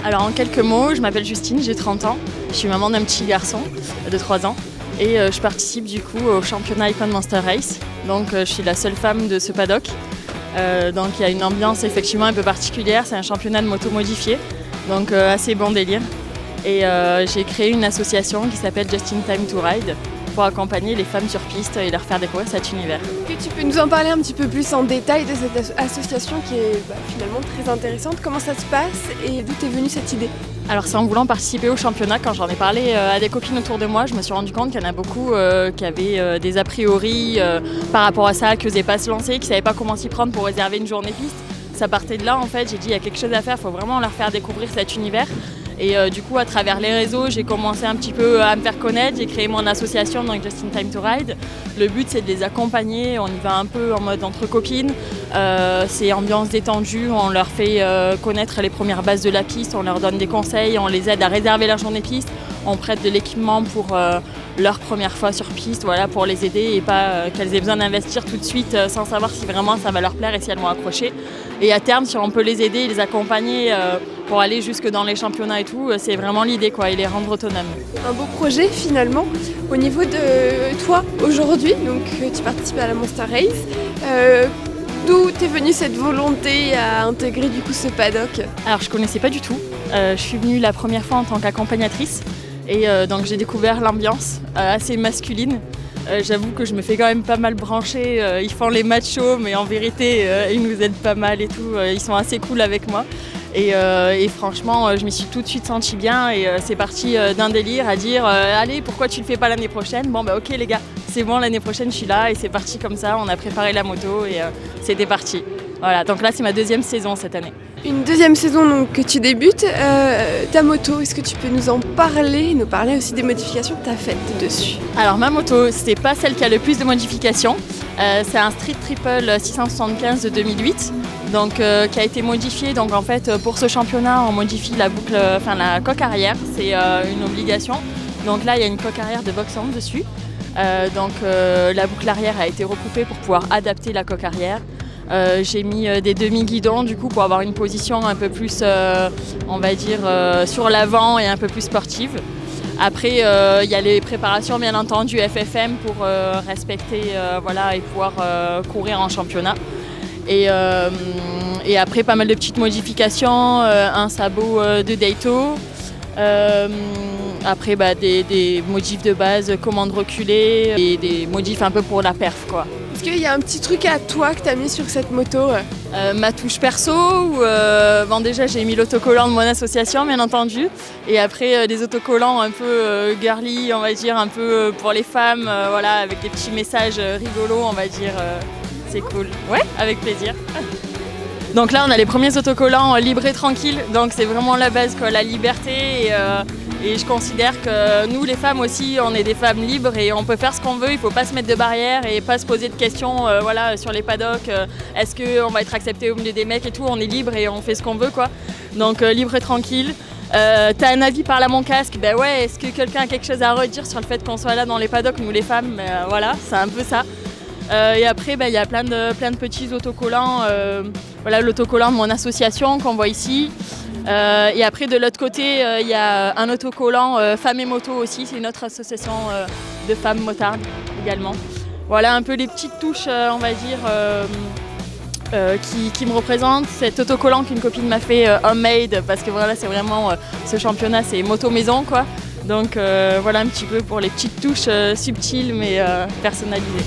Alors en quelques mots, je m'appelle Justine, j'ai 30 ans. Je suis maman d'un petit garçon de 3 ans. Et je participe du coup au championnat Icon Monster Race. Donc je suis la seule femme de ce paddock. Donc il y a une ambiance effectivement un peu particulière. C'est un championnat de moto modifié. Donc assez bon délire. Et j'ai créé une association qui s'appelle Just in Time to Ride pour accompagner les femmes sur piste et leur faire découvrir cet univers. Est-ce que tu peux nous en parler un petit peu plus en détail de cette association qui est finalement très intéressante? Comment ça se passe et d'où t'es venue cette idée? Alors c'est en voulant participer au championnat, quand j'en ai parlé à des copines autour de moi, je me suis rendu compte qu'il y en a beaucoup qui avaient des a priori par rapport à ça, qui n'osaient pas se lancer, qui ne savaient pas comment s'y prendre pour réserver une journée piste. Ça partait de là en fait, j'ai dit il y a quelque chose à faire, il faut vraiment leur faire découvrir cet univers. Et du coup, à travers les réseaux, j'ai commencé un petit peu à me faire connaître. J'ai créé mon association, donc Just in Time to Ride. Le but, c'est de les accompagner. On y va un peu en mode entre copines. C'est ambiance détendue. On leur fait connaître les premières bases de la piste. On leur donne des conseils. On les aide à réserver leur journée piste. On prête de l'équipement pour leur première fois sur piste, voilà, pour les aider et pas qu'elles aient besoin d'investir tout de suite sans savoir si vraiment ça va leur plaire et si elles vont accrocher. Et à terme, si on peut les aider et les accompagner pour aller jusque dans les championnats et tout, c'est vraiment l'idée, quoi, et les rendre autonomes. Un beau projet finalement. Au niveau de toi aujourd'hui, donc tu participes à la Monster Race. D'où t'es venue cette volonté à intégrer du coup ce paddock? Alors je connaissais pas du tout. Je suis venue la première fois en tant qu'accompagnatrice et donc j'ai découvert l'ambiance assez masculine. J'avoue que je me fais quand même pas mal brancher. Ils font les machos, mais en vérité, ils nous aident pas mal et tout. Ils sont assez cool avec moi. Et franchement, je m'y suis tout de suite sentie bien. Et c'est parti d'un délire à dire allez, pourquoi tu le fais pas l'année prochaine? Bon, bah ok les gars, c'est bon, l'année prochaine je suis là. Et c'est parti comme ça. On a préparé la moto et c'était parti. Voilà, donc là c'est ma deuxième saison cette année. Une deuxième saison donc, que tu débutes. Ta moto, est-ce que tu peux nous en parler, nous parler aussi des modifications que tu as faites dessus? Alors ma moto, c'est pas celle qui a le plus de modifications. C'est un Street Triple 675 de 2008, donc qui a été modifié. Donc en fait pour ce championnat, on modifie la boucle, la coque arrière, c'est une obligation. Donc là il y a une coque arrière de Voxant dessus. La boucle arrière a été recoupée pour pouvoir adapter la coque arrière. J'ai mis des demi-guidons du coup pour avoir une position un peu plus, on va dire, sur l'avant et un peu plus sportive. Après, il y a les préparations bien entendu FFM pour respecter et pouvoir courir en championnat. Et après, pas mal de petites modifications, un sabot de Daito. Après, des modifs de base, commande reculée et des modifs un peu pour la perf, quoi. Est-ce qu'il y a un petit truc à toi que tu as mis sur cette moto? Ma touche perso, déjà j'ai mis l'autocollant de mon association bien entendu, et après des autocollants un peu girly, on va dire, un peu pour les femmes, avec des petits messages rigolos, on va dire, c'est cool. Ouais, avec plaisir. Donc là on a les premiers autocollants libres et tranquilles, donc c'est vraiment la base, quoi, la liberté. Et je considère que nous, les femmes aussi, on est des femmes libres et on peut faire ce qu'on veut. Il ne faut pas se mettre de barrières et pas se poser de questions sur les paddocks. Est-ce qu'on va être accepté au milieu des mecs et tout? On est libre et on fait ce qu'on veut, quoi. Donc libre et tranquille. T'as un avis, parle à mon casque. Ben ouais, est-ce que quelqu'un a quelque chose à redire sur le fait qu'on soit là dans les paddocks, nous les femmes? C'est un peu ça. Et après, il y a plein de petits autocollants. L'autocollant de mon association qu'on voit ici. Et après de l'autre côté, il y a un autocollant Femmes et Moto aussi, c'est une autre association de femmes motardes également. Voilà un peu les petites touches, on va dire, qui me représentent. Cet autocollant qu'une copine m'a fait homemade, parce que voilà, c'est vraiment, ce championnat c'est moto maison, quoi. Donc voilà un petit peu pour les petites touches subtiles mais personnalisées.